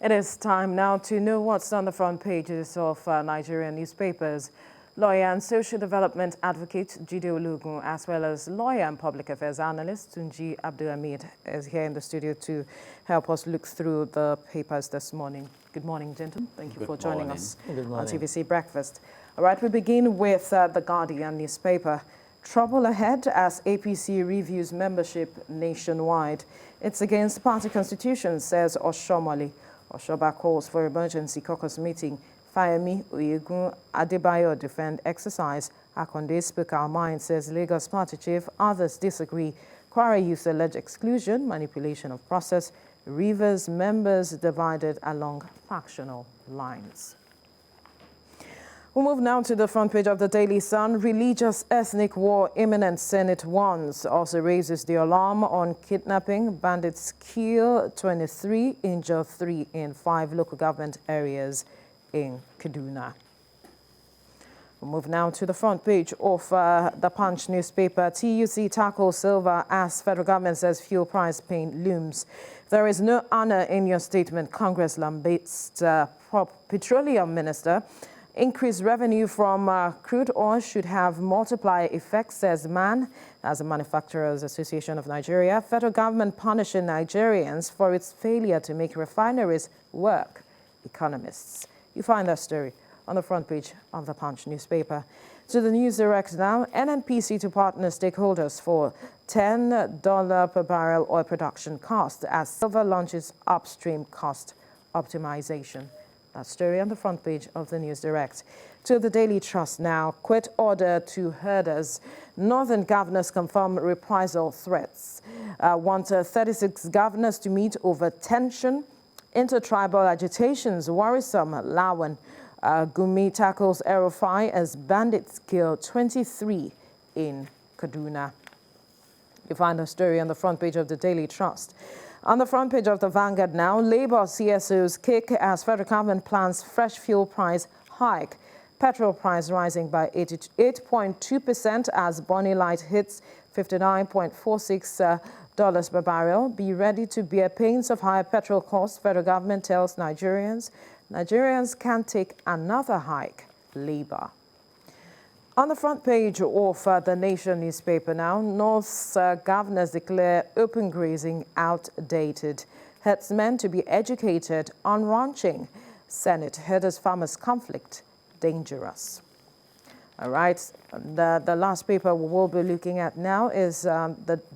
It is time now to know what's on the front pages of Nigerian newspapers. Lawyer and social development advocate Jide Olugun, as well as lawyer and public affairs analyst Tunji Abdulhamid, is here in the studio to help us look through the papers this morning. Good morning, gentlemen. Thank you for joining us on TVC Breakfast. All right, we begin with the Guardian newspaper. Trouble ahead as APC reviews membership nationwide. It's against party constitution, says Oshomole. Oshoba calls for emergency caucus meeting. Fayemi Oyegun Adebayo defend exercise. Akonde speak our mind, says Lagos party chief. Others disagree. Kwara youth alleged exclusion, manipulation of process. Rivers members divided along factional lines. We'll move now to the front page of the Daily Sun. Religious ethnic war imminent, Senate warns. Also raises the alarm on kidnapping. Bandits kill 23, injure 3 in 5 local government areas in Kaduna. We'll move now to the front page of the Punch newspaper. TUC tackles silver as federal government says fuel price pain looms. There is no honor in your statement, Congress lambasts petroleum minister. Increased revenue from crude oil should have multiplier effects, says MAN, as the Manufacturers Association of Nigeria. Federal government punishing Nigerians for its failure to make refineries work, economists. You find that story on the front page of the Punch newspaper. To the News Direct now, NNPC to partner stakeholders for $10 per barrel oil production cost as silver launches upstream cost optimization. That story on the front page of the News Direct. To the Daily Trust now, quit order to herders. Northern governors confirm reprisal threats. Want 36 governors to meet over tension. Intertribal agitations worrisome. Lawan. Gumi tackles Erufai as bandits kill 23 in Kaduna. You find a story on the front page of the Daily Trust. On the front page of the Vanguard now, Labour CSOs kick as federal government plans fresh fuel price hike. Petrol price rising by 8.2% as Bonny Light hits $59.46 per barrel. Be ready to bear pains of higher petrol costs, federal government tells Nigerians. Nigerians can't take another hike, Labour. On the front page of the Nation newspaper now, North's governors declare open grazing outdated. Herdsmen to be educated on ranching. Senate herders farmers conflict dangerous. All right, the last paper we will be looking at now is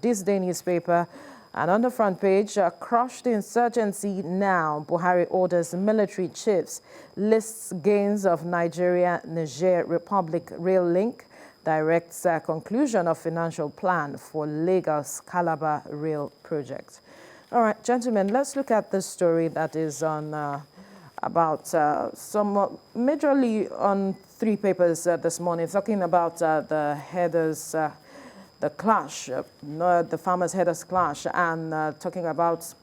This Day newspaper. And on the front page, crushed insurgency now. Buhari orders military chiefs. Lists gains of Nigeria-Niger Republic rail link. Directs conclusion of financial plan for Lagos-Calabar rail project. All right, gentlemen, let's look at this story that is on about majorly on 3 papers this morning, talking about the headers the clash, the farmers' headers clash, and talking about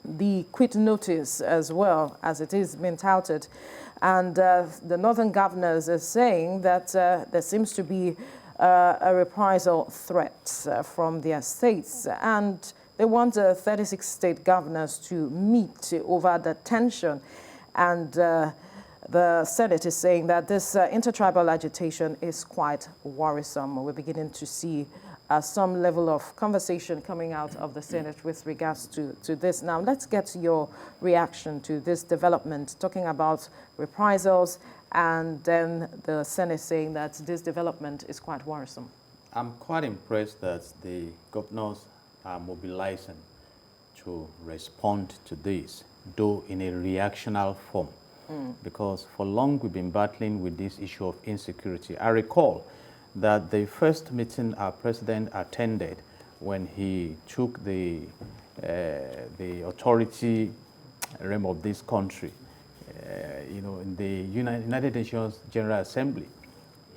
the quit notice as well, as it is being touted. And the northern governors are saying that there seems to be a reprisal threat from their states, and they want 36 state governors to meet over the tension. And the Senate is saying that this intertribal agitation is quite worrisome. We're beginning to see some level of conversation coming out of the Senate with regards to this. Now, let's get your reaction to this development, talking about reprisals, and then the Senate saying that this development is quite worrisome. I'm quite impressed that the governors are mobilizing to respond to this, though in a reactional form. Because for long we've been battling with this issue of insecurity. I recall that the first meeting our president attended when he took the authority realm of this country, in the United Nations General Assembly,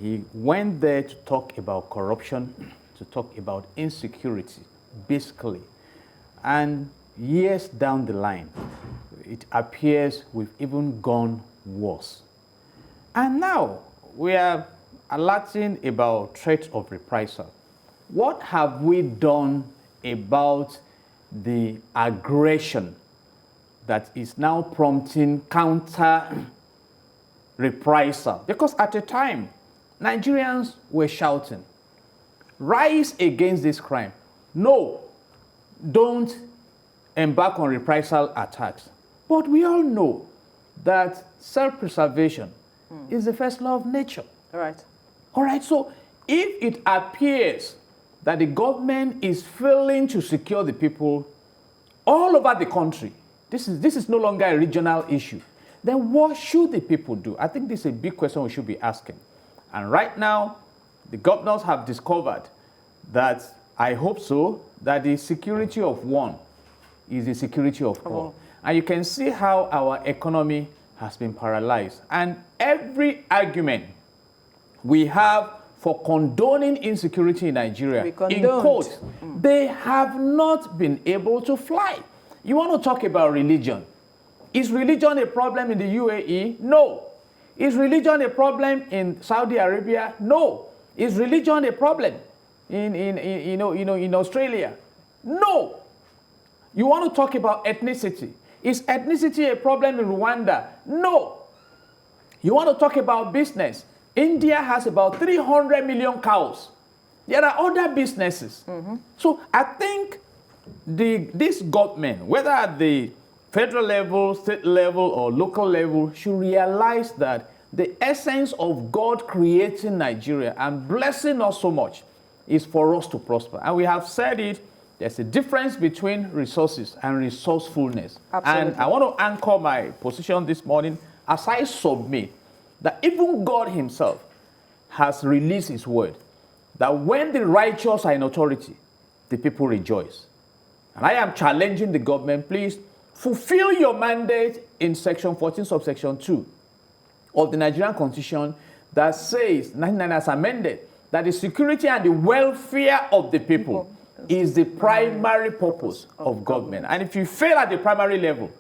he went there to talk about corruption, to talk about insecurity, basically. And years down the line, it appears we've even gone worse. And now we are alerting about threats of reprisal. What have we done about the aggression that is now prompting counter reprisal. Because at the time, Nigerians were shouting, rise against this crime. No, don't embark on reprisal attacks. But we all know that self-preservation is the first law of nature. All right. All right, so if it appears that the government is failing to secure the people all over the country, this is no longer a regional issue, then what should the people do? I think this is a big question we should be asking. And right now, the governors have discovered that, I hope so, that the security of one is the security of all. And you can see how our economy has been paralyzed. And every argument we have for condoning insecurity in Nigeria, in quotes, they have not been able to fly. You want to talk about religion. Is religion a problem in the UAE? No. Is religion a problem in Saudi Arabia? No. Is religion a problem in Australia? No. You want to talk about ethnicity. Is ethnicity a problem in Rwanda? No. You want to talk about business. India has about 300 million cows. There are other businesses. So I think this government, whether at the federal level, state level, or local level, should realize that the essence of God creating Nigeria and blessing us so much is for us to prosper. And we have said it, there's a difference between resources and resourcefulness. Absolutely. And I want to anchor my position this morning as I submit that even God himself has released his word, that when the righteous are in authority, the people rejoice. And I am challenging the government, please fulfill your mandate in section 14, subsection 2 of the Nigerian Constitution that says, 99 as amended, that the security and the welfare of the people is the primary purpose of government. And if you fail at the primary level,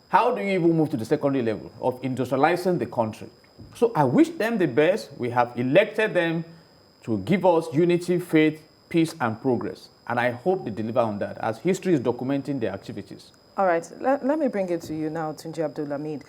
how do you even move to the secondary level of industrializing the country? So I wish them the best. We have elected them to give us unity, faith, peace, and progress. And I hope they deliver on that, as history is documenting their activities. All right, let me bring it to you now, Tunji Abdulhamid.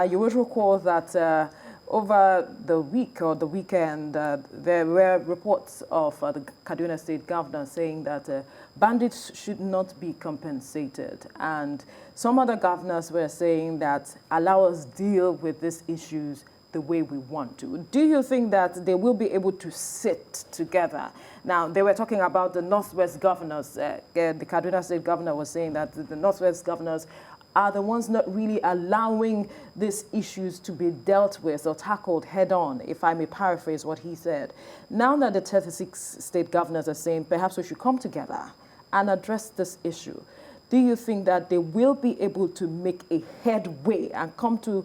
You will recall that over the week or the weekend, there were reports of the Kaduna State Governor saying that bandits should not be compensated. And some other governors were saying that allow us deal with these issues the way we want to. Do you think that they will be able to sit together? Now, they were talking about the Northwest governors. The Kaduna State Governor was saying that the Northwest governors are the ones not really allowing these issues to be dealt with or tackled head on, if I may paraphrase what he said. Now that the 36 state governors are saying perhaps we should come together and address this issue, do you think that they will be able to make a headway and come to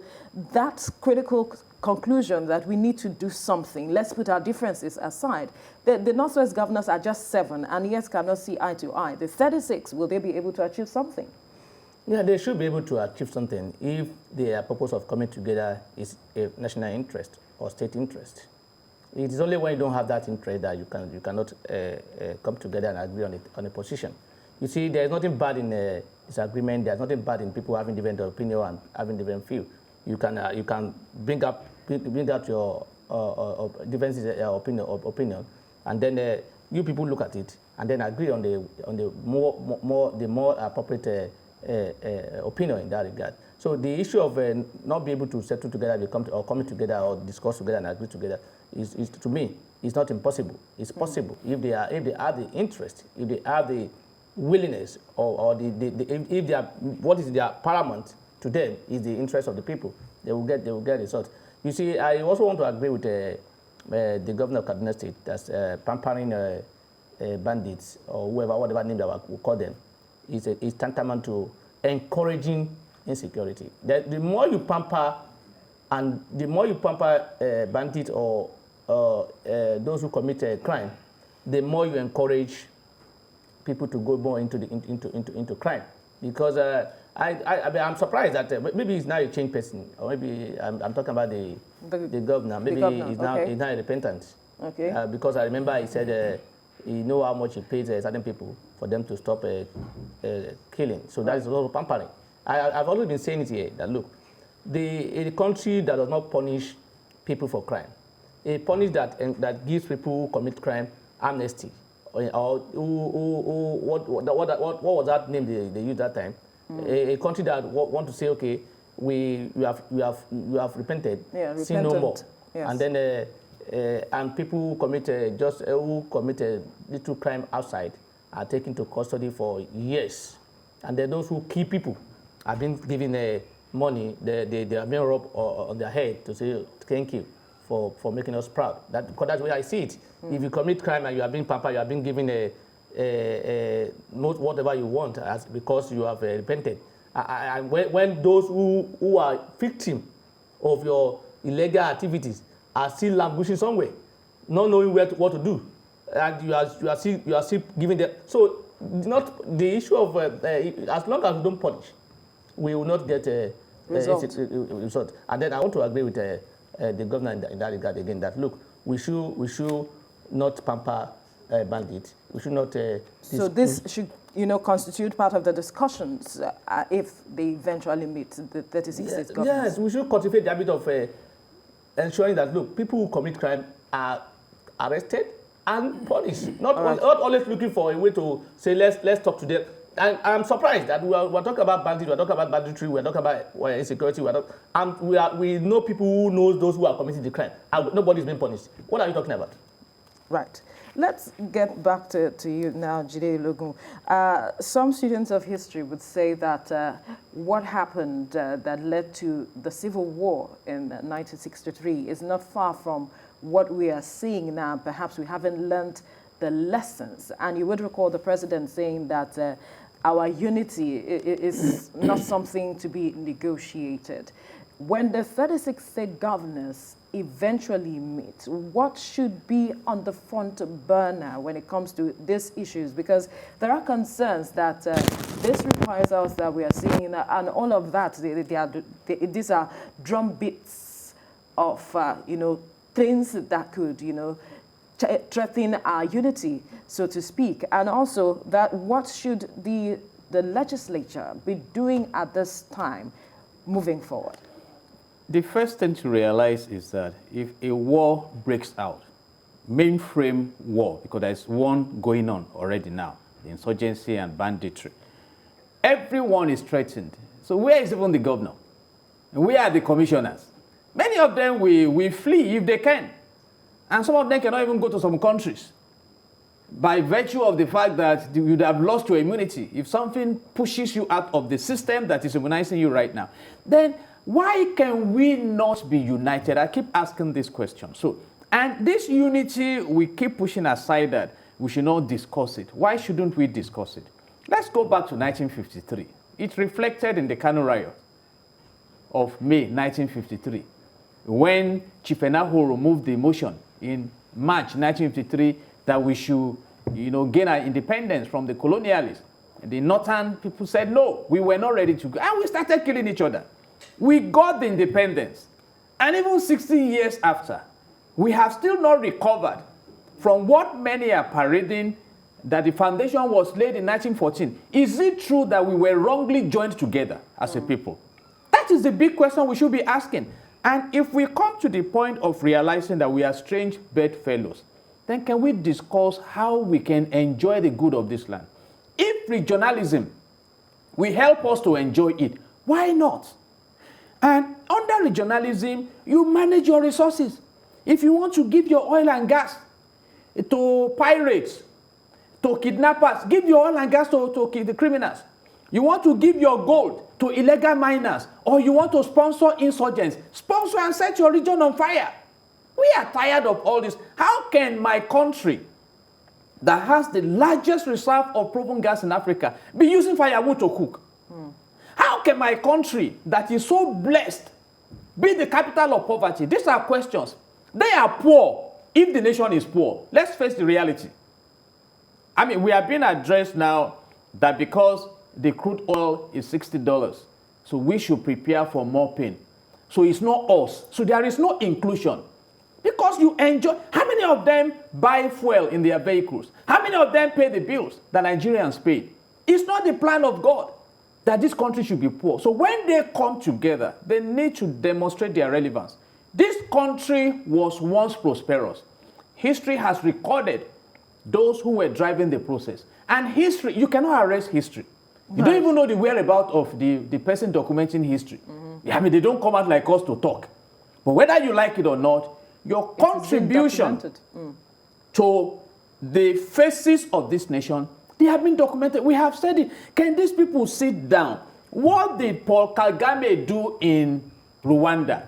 that critical conclusion that we need to do something? Let's put our differences aside. The Northwest governors are just 7 and yet cannot see eye to eye. The 36, will they be able to achieve something? Yeah, they should be able to achieve something if their purpose of coming together is a national interest or state interest. It is only when you don't have that interest that you cannot come together and agree on a position. You see, there is nothing bad in disagreement. There is nothing bad in people having different opinion and having different view. You can bring out your differences, opinion, and then you people look at it and then agree on the more appropriate opinion in that regard. So the issue of not being able to settle together, coming together or discuss together and agree together is to me, it's not impossible. It's possible if they have the interest, if they have the willingness, or if they are, what is their paramount to them is the interest of the people. They will get results. You see, I also want to agree with the governor of Kaduna State that's pampering bandits or whatever name that we call them. Is tantamount to encouraging insecurity. The more you pamper, and the more you pamper bandits or those who commit a crime, the more you encourage people to go more into crime. Because I'm surprised that maybe he's now a changed person, or maybe I'm talking about the governor. Maybe he's now repentant. Okay. Because I remember he said he know how much he pays certain people for them to stop killing. So that is a lot of pampering. I've always been saying it here, that look, a country that does not punish people for crime, a punish that gives people who commit crime amnesty, or what was that name they used that time? A country that want to say, okay, you have repented, sin no more, yes. And then and people who commit who commit a little crime outside are taken to custody for years, and then those who kill people have been given money. They have been rubbed on their head to say thank you for making us proud. Because that's the way I see it. If you commit crime and you are being pampered, you are being given whatever you want because you have repented. And when those who are victim of your illegal activities are still languishing somewhere, not knowing what to do, and you are still giving them. So not the issue of as long as we don't punish, we will not get a result. And then I want to agree with the governor in that regard again. That look, we should not pamper bandits. We should not. So this should, constitute part of the discussions if they eventually meet the 36 state governors. Yes, we should cultivate the habit of ensuring that, look, people who commit crime are arrested and punished. Not always looking for a way to say, let's talk to them. And I'm surprised that we're talking about bandits, we're talking about banditry, we're talking about insecurity, and we know people who know those who are committing the crime, and nobody's being punished. What are you talking about? Right. Let's get back to you now, Jide Ologun. Some students of history would say that what happened that led to the Civil War in 1963 is not far from what we are seeing now. Perhaps we haven't learned the lessons. And you would recall the president saying that our unity is not something to be negotiated. When the 36 state governors eventually meet, what should be on the front burner when it comes to these issues? Because there are concerns that this reprisals that we are seeing and all of that, these are drum beats of, things that could, threaten our unity, so to speak. And also that what should the legislature be doing at this time moving forward? The first thing to realize is that if a war breaks out, mainframe war, because there's one going on already now, the insurgency and banditry, everyone is threatened. So where is even the governor? Where are the commissioners? Many of them will flee if they can. And some of them cannot even go to some countries by virtue of the fact that you would have lost your immunity. If something pushes you out of the system that is immunizing you right now, then why can we not be united? I keep asking this question. And this unity, we keep pushing aside that we should not discuss it. Why shouldn't we discuss it? Let's go back to 1953. It reflected in the Kano riot of May 1953, when Chief Enahoro moved the motion in March 1953 that we should, gain our independence from the colonialists. And the northern people said, no, we were not ready to go. And we started killing each other. We got the independence. And even 60 years after, we have still not recovered from what many are parading, that the foundation was laid in 1914. Is it true that we were wrongly joined together as a people? That is the big question we should be asking. And if we come to the point of realizing that we are strange bedfellows, then can we discuss how we can enjoy the good of this land? If regionalism will help us to enjoy it, why not? And under regionalism, you manage your resources. If you want to give your oil and gas to pirates, to kidnappers, give your oil and gas to the criminals. You want to give your gold to illegal miners, or you want to sponsor insurgents, sponsor and set your region on fire. We are tired of all this. How can my country, that has the largest reserve of proven gas in Africa, be using firewood to cook? How can my country, that is so blessed, be the capital of poverty? These are questions. They are poor if the nation is poor. Let's face the reality. I mean, we are being addressed now that because the crude oil is $60, so we should prepare for more pain. So it's not us. So there is no inclusion. Because you enjoy. How many of them buy fuel in their vehicles? How many of them pay the bills that Nigerians pay? It's not the plan of God. that this country should be poor. So when they come together, they need to demonstrate their relevance. This country was once prosperous. History has recorded those who were driving the process. And history, you cannot arrest history. You don't even know the whereabouts of the person documenting history. I mean, they don't come out like us to talk. But whether you like it or not, your contribution to the faces of this nation, they have been documented. We have said it. Can these people sit down? What did Paul Kagame do in Rwanda?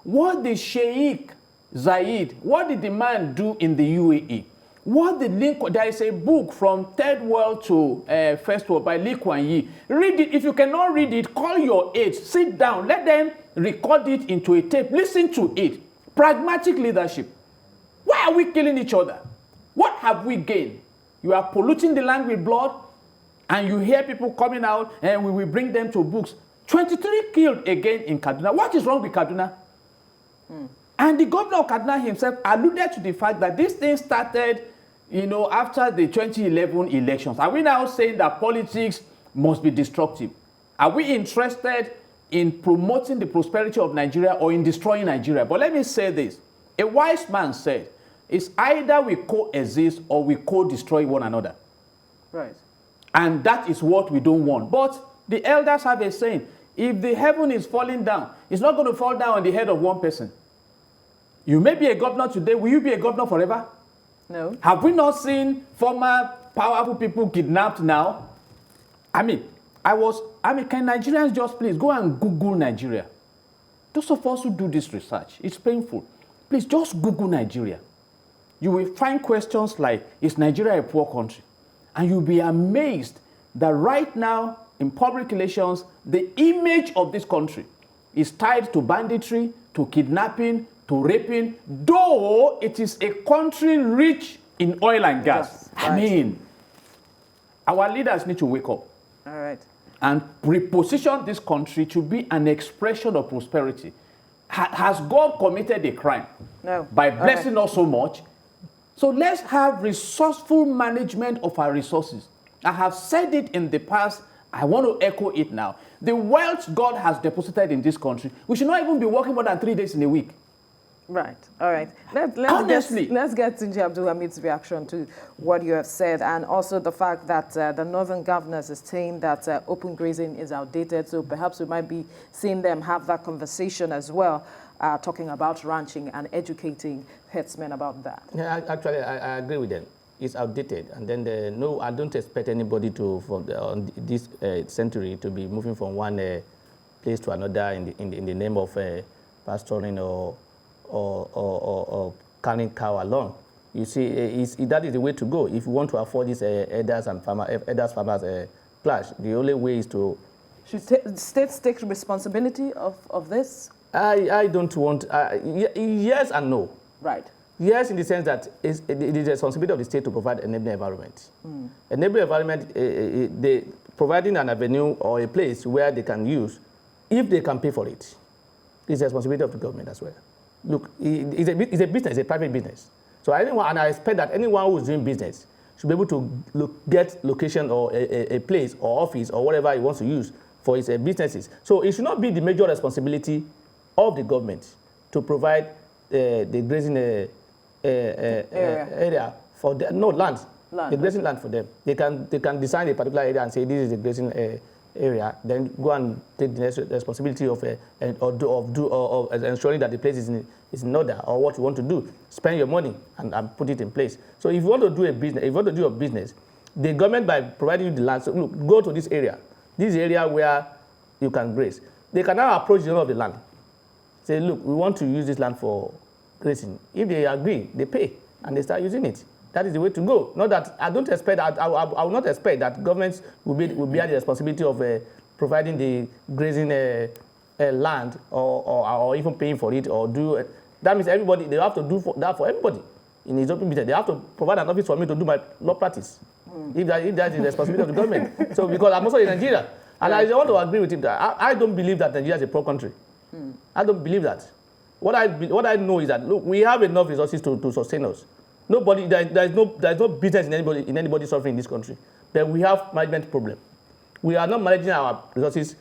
What did Sheikh Zayed, what did the man do in the UAE? What did Lincoln, there is a book from Third World to First World by Lee Kuan Yew. Read it. If you cannot read it, call your aides, sit down, let them record it into a tape, listen to it. Pragmatic leadership. Why are we killing each other? What have we gained? You are polluting the land with blood, and you hear people coming out, and we will bring them to books. 23 killed again in Kaduna. What is wrong with Kaduna? And the governor of Kaduna himself alluded to the fact that this thing started, after the 2011 elections. Are we now saying that politics must be destructive? Are we interested in promoting the prosperity of Nigeria or in destroying Nigeria? But let me say this. A wise man said, it's either we coexist or we co-destroy one another. Right. And that is what we don't want. But the elders have a saying, if the heaven is falling down, it's not going to fall down on the head of one person. You may be a governor today. Will you be a governor forever? No. Have we not seen former powerful people kidnapped now? Can Nigerians just please go and Google Nigeria? Those of us who do this research, it's painful. Please just Google Nigeria. You will find questions like, is Nigeria a poor country? And you'll be amazed that right now, in public relations, the image of this country is tied to banditry, to kidnapping, to raping, though it is a country rich in oil and gas. Yes, right. I mean, our leaders need to wake up. All right. And reposition this country to be an expression of prosperity. Has God committed a crime? No. By blessing us so much? So let's have resourceful management of our resources. I have said it in the past. I want to echo it now. The wealth God has deposited in this country, we should not even be working more than 3 days in a week. Right. All right. Honestly. Let's get Tunji Abdulhamid's reaction to what you have said, and also the fact that the northern governors is saying that open grazing is outdated. So perhaps we might be seeing them have that conversation as well, talking about ranching and educating herdsmen about that. Yeah, actually, I agree with them. It's outdated, and then no, I don't expect anybody to on this century to be moving from one place to another in the name of pastoring or carrying cow along. You see, that is the way to go. If you want to afford this farmers clash, the only way is to... Should states take responsibility of this? I don't want... yes and no. Right. Yes, in the sense that it is the responsibility of the state to provide an enabling environment. Enabling environment, providing an avenue or a place where they can use, if they can pay for it, is the responsibility of the government as well. Look, it's a business, it's a private business. So and I expect that anyone who is doing business should be able to get location or a place or office or whatever he wants to use for his businesses. So it should not be the major responsibility of the government to provide the grazing area for them. No, land. The grazing land for them. They can design a particular area and say this is the grazing area, then go and take the responsibility of ensuring that the place is in order, or what you want to do, spend your money and put it in place. So if you want to do a business, if you want to do a business, the government, by providing you the land, so look, go to this area where you can graze. They can now approach the owner of the land, say, look, we want to use this land for grazing. If they agree, they pay and they start using it. That is the way to go. Not that I don't expect that. I will not expect that governments will bear the responsibility of providing the grazing land or even paying for it or do. That means everybody, they have to do that for everybody in his open business. They have to provide an office for me to do my law practice. If that is the responsibility of the government. So because I'm also in Nigeria, and I want to agree with him that I don't believe that Nigeria is a poor country. I don't believe that. What I know is that, look, we have enough resources to sustain us. There's no business in anybody suffering in this country. But we have management problem. We are not managing our resources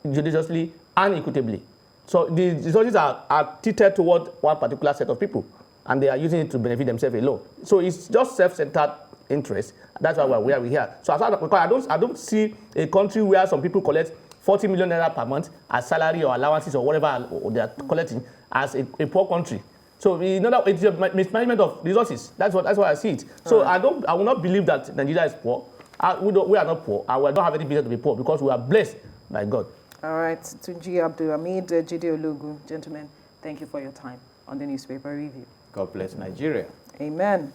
judiciously and equitably. So the resources are tilted toward one particular set of people, and they are using it to benefit themselves alone. So it's just self-centered interest. That's why we're here. So as far as, because I don't see a country where some people collect 40 million naira per month as salary or allowances or whatever they are collecting as a poor country. So it's a mismanagement of resources. That's what I see it. So I will not believe that Nigeria is poor. We are not poor, and we don't have any business to be poor because we are blessed by God. All right, Tunji Abdulhamid, Jide Ologun, gentlemen, thank you for your time on the newspaper review. God bless Nigeria. Amen.